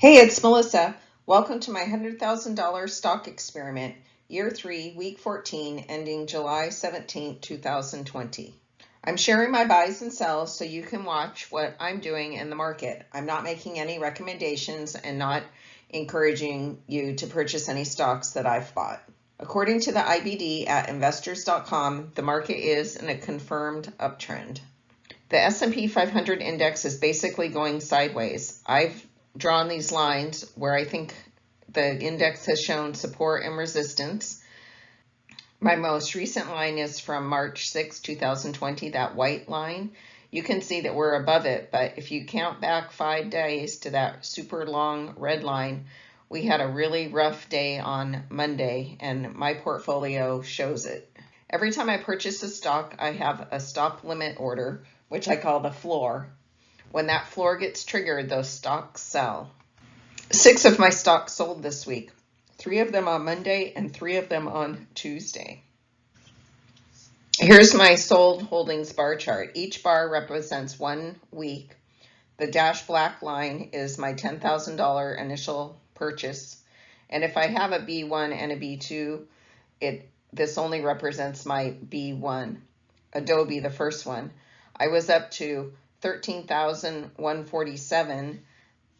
Hey, it's Melissa. Welcome to my $100,000 stock experiment, year 3, week 14, ending July 17, 2020. I'm sharing my buys and sells so you can watch what I'm doing in the market. I'm not making any recommendations and not encouraging you to purchase any stocks that I've bought. According to the IBD at investors.com, the market is in a confirmed uptrend. The S&P 500 index is basically going sideways. I've drawn these lines where I think the index has shown support and resistance. My most recent line is from March 6, 2020, that white line. You can see that we're above it, but if you count back 5 days to that super long red line, we had a really rough day on Monday, and my portfolio shows it. Every time I purchase a stock, I have a stop limit order, which I call the floor. When that floor gets triggered, those stocks sell. 6 of my stocks sold this week, 3 of them on Monday and 3 of them on Tuesday. Here's my sold holdings bar chart. Each bar represents 1 week. The dashed black line is my $10,000 initial purchase. And if I have a B1 and a B2, this only represents my B1. Adobe, the first one. I was up to 13,147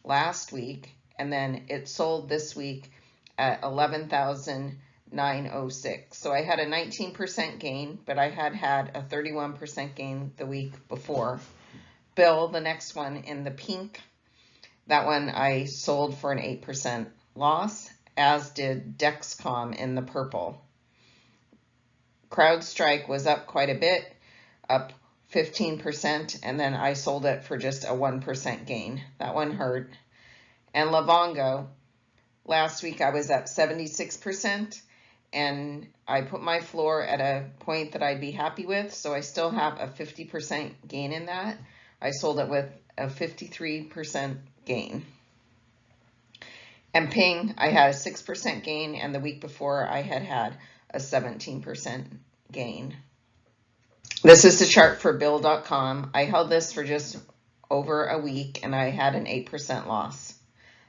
last week, and then it sold this week at 11,906. So I had a 19% gain, but I had a 31% gain the week before. Bill, the next one in the pink, that one I sold for an 8% loss, as did Dexcom in the purple. CrowdStrike was up quite a bit, up 15%, and then I sold it for just a 1% gain. That one hurt. And Livongo, last week I was up 76%, and I put my floor at a point that I'd be happy with, so I still have a 50% gain in that. I sold it with a 53% gain. And Ping, I had a 6% gain, and the week before I had a 17% gain. This is the chart for Bill.com. I held this for just over a week, and I had an 8% loss.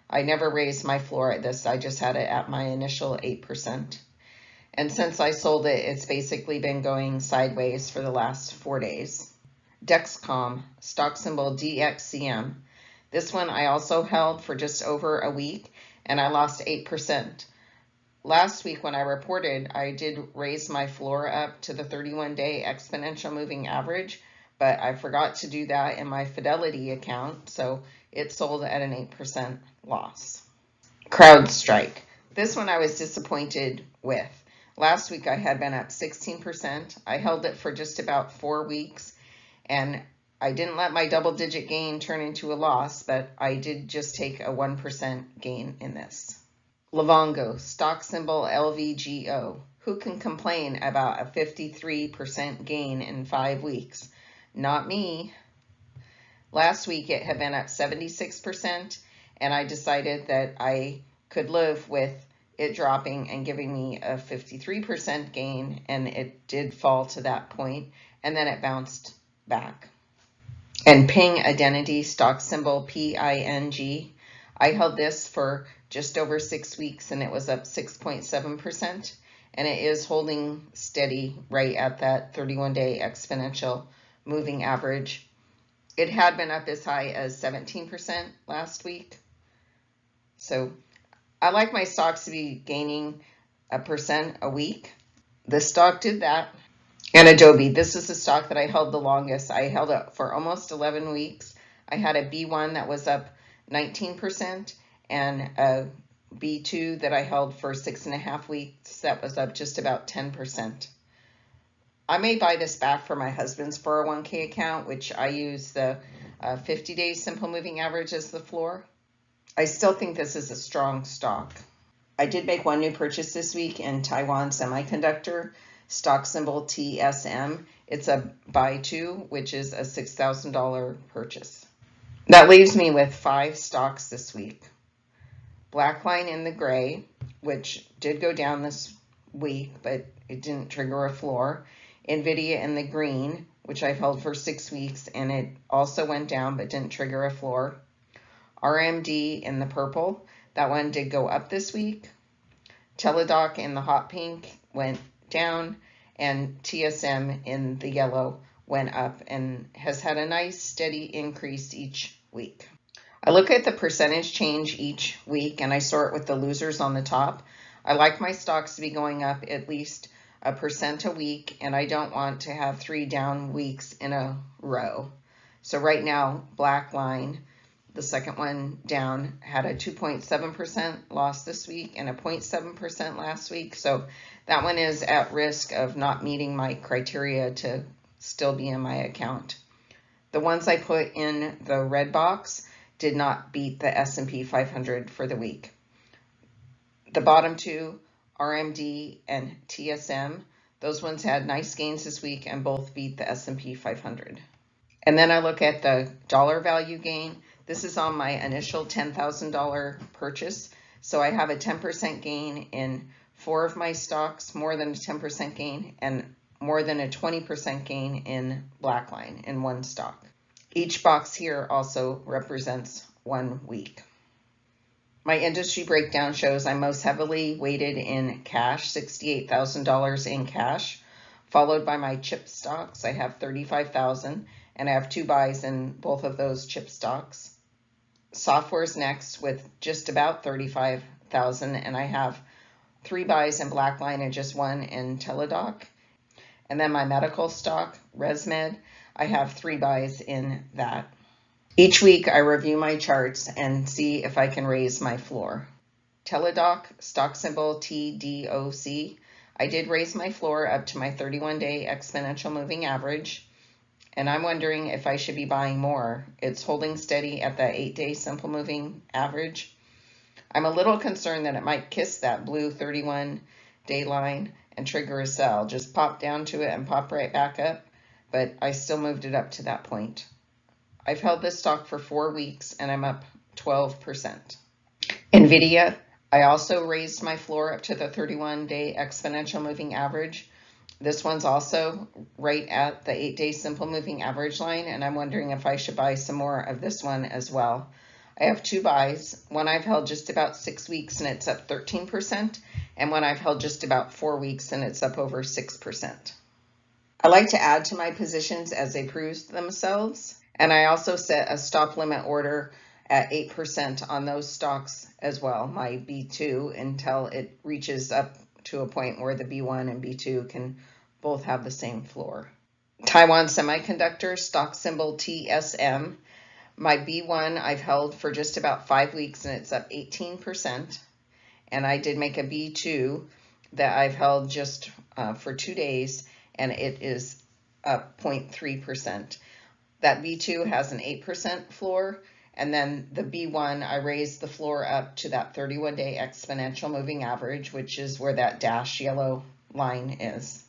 I never raised my floor at this. I just had it at my initial 8%. And since I sold it, it's basically been going sideways for the last 4 days. Dexcom, stock symbol DXCM. This one I also held for just over a week, and I lost 8%. Last week when I reported, I did raise my floor up to the 31-day exponential moving average, but I forgot to do that in my Fidelity account, so it sold at an 8% loss. CrowdStrike. This one I was disappointed with. Last week I had been up 16%. I held it for just about 4 weeks, and I didn't let my double-digit gain turn into a loss, but I did just take a 1% gain in this. Livongo, stock symbol LVGO. Who can complain about a 53% gain in 5 weeks? Not me. Last week it had been up 76%, and I decided that I could live with it dropping and giving me a 53% gain, and it did fall to that point, and then it bounced back. And Ping Identity, stock symbol PING. I held this for just over 6 weeks, and it was up 6.7%, and it is holding steady right at that 31-day exponential moving average. It had been up as high as 17% last week. So I like my stocks to be gaining 1% a week. This stock did that. And Adobe, this is the stock that I held the longest. I held it for almost 11 weeks. I had a B1 that was up 19%, and a B2 that I held for 6.5 weeks that was up just about 10%. I may buy this back for my husband's 401k account, which I use the 50-day simple moving average as the floor. I still think this is a strong stock. I did make one new purchase this week in Taiwan Semiconductor, stock symbol TSM. It's a buy to, which is a $6,000 purchase. That leaves me with 5 stocks this week. Blackline in the gray, which did go down this week, but it didn't trigger a floor. Nvidia in the green, which I've held for 6 weeks, and it also went down but didn't trigger a floor. RMD in the purple, that one did go up this week. Teladoc in the hot pink went down, and TSM in the yellow went up and has had a nice steady increase each week. I look at the percentage change each week and I sort with the losers on the top. I like my stocks to be going up at least 1% a week, and I don't want to have 3 down weeks in a row. So right now, Blackline, the second one down, had a 2.7% loss this week and a 0.7% last week. So that one is at risk of not meeting my criteria to still be in my account. The ones I put in the red box did not beat the S&P 500 for the week. The bottom two, RMD and TSM, those ones had nice gains this week and both beat the S&P 500. And then I look at the dollar value gain. This is on my initial $10,000 purchase. So I have a 10% gain in 4 of my stocks, more than a 10% gain, and more than a 20% gain in Blackline in one stock. Each box here also represents 1 week. My industry breakdown shows I'm most heavily weighted in cash, $68,000 in cash, followed by my chip stocks. I have $35,000, and I have 2 buys in both of those chip stocks. Software's next with just about $35,000, and I have 3 buys in Blackline and just 1 in Teladoc. And then my medical stock, ResMed, I have 3 buys in that. Each week I review my charts and see if I can raise my floor. Teladoc, stock symbol TDOC. I did raise my floor up to my 31-day exponential moving average, and I'm wondering if I should be buying more. It's holding steady at the 8-day simple moving average. I'm a little concerned that it might kiss that blue 31-day line and trigger a sell. Just pop down to it and pop right back up, but I still moved it up to that point. I've held this stock for 4 weeks and I'm up 12%. NVIDIA, I also raised my floor up to the 31-day exponential moving average. This one's also right at the 8-day simple moving average line, and I'm wondering if I should buy some more of this one as well. I have 2 buys. One I've held just about 6 weeks and it's up 13%, and one I've held just about 4 weeks and it's up over 6%. I like to add to my positions as they prove themselves, and I also set a stop limit order at 8% on those stocks as well, my B2, until it reaches up to a point where the B1 and B2 can both have the same floor. Taiwan Semiconductor, stock symbol TSM. My B1 I've held for just about 5 weeks and it's up 18%. And I did make a B2 that I've held just for 2 days, and it is up 0.3%. That B2 has an 8% floor, and then the B1, I raised the floor up to that 31-day exponential moving average, which is where that dashed yellow line is.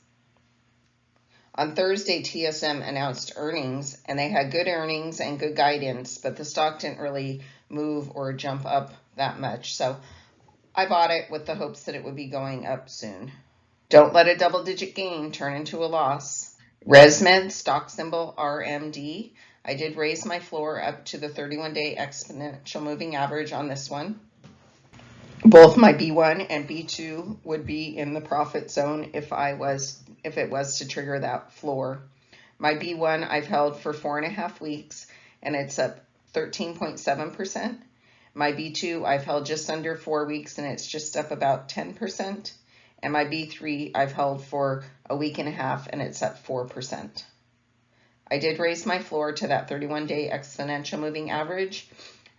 On Thursday, TSM announced earnings, and they had good earnings and good guidance, but the stock didn't really move or jump up that much. So I bought it with the hopes that it would be going up soon. Don't let a double-digit gain turn into a loss. ResMed, stock symbol RMD. I did raise my floor up to the 31-day exponential moving average on this one. Both my B1 and B2 would be in the profit zone if it was to trigger that floor. My B1 I've held for 4.5 weeks and it's up 13.7%. My B2 I've held just under 4 weeks and it's just up about 10%. And my B3 I've held for a week and a half and it's up 4%. I did raise my floor to that 31-day exponential moving average,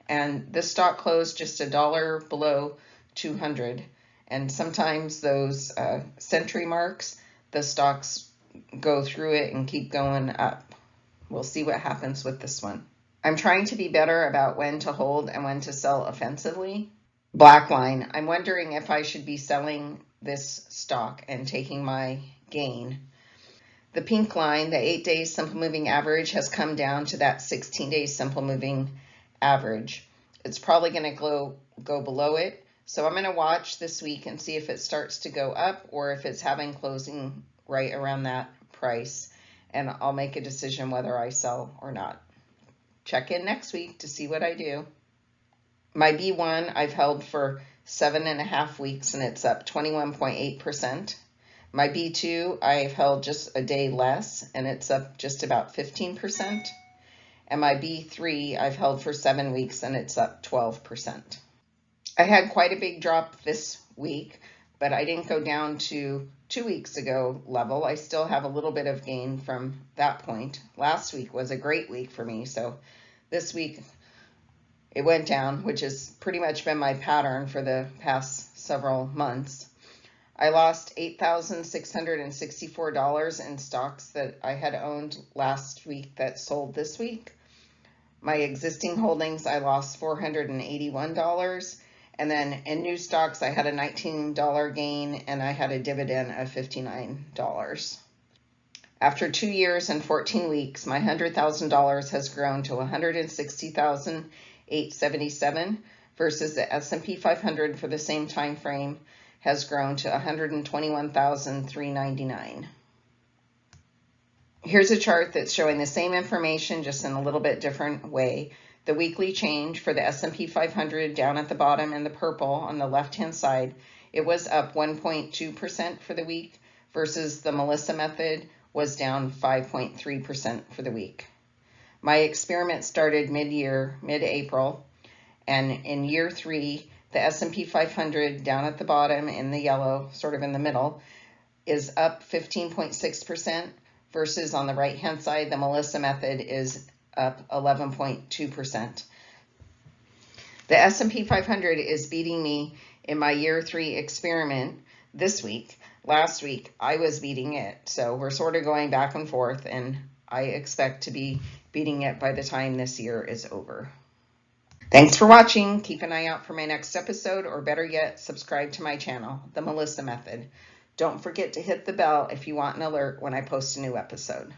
and this stock closed just $1 below 200. And sometimes those century marks, the stocks go through it and keep going up. We'll see what happens with this one. I'm trying to be better about when to hold and when to sell offensively. Blackline, I'm wondering if I should be selling this stock and taking my gain. The pink line, the 8-day simple moving average, has come down to that 16-day simple moving average. It's probably going to go below it. So I'm going to watch this week and see if it starts to go up or if it's having closing right around that price. And I'll make a decision whether I sell or not. Check in next week to see what I do. My B1 I've held for 7.5 weeks and it's up 21.8%. My B2 I've held just a day less and it's up just about 15%. And my B3 I've held for 7 weeks and it's up 12%. I had quite a big drop this week, but I didn't go down to 2 weeks ago level. I still have a little bit of gain from that point. Last week was a great week for me, so this week it went down, which has pretty much been my pattern for the past several months. I lost $8,664 in stocks that I had owned last week that sold this week. My existing holdings, I lost $481. And then in new stocks, I had a $19 gain and I had a dividend of $59. After 2 years and 14 weeks, my $100,000 has grown to $160,877 versus the S&P 500 for the same time frame has grown to $121,399. Here's a chart that's showing the same information just in a little bit different way. The weekly change for the S&P 500 down at the bottom in the purple on the left-hand side, it was up 1.2% for the week versus the Melissa method was down 5.3% for the week. My experiment started mid-April, and in year 3, the S&P 500 down at the bottom in the yellow, sort of in the middle, is up 15.6%. Versus on the right-hand side, the Melissa method is up 11.2%. The S&P 500 is beating me in my year 3 experiment this week. Last week, I was beating it. So we're sort of going back and forth, and I expect to be beating it by the time this year is over. Thanks for watching. Keep an eye out for my next episode, or better yet, subscribe to my channel, The Melissa Method. Don't forget to hit the bell if you want an alert when I post a new episode.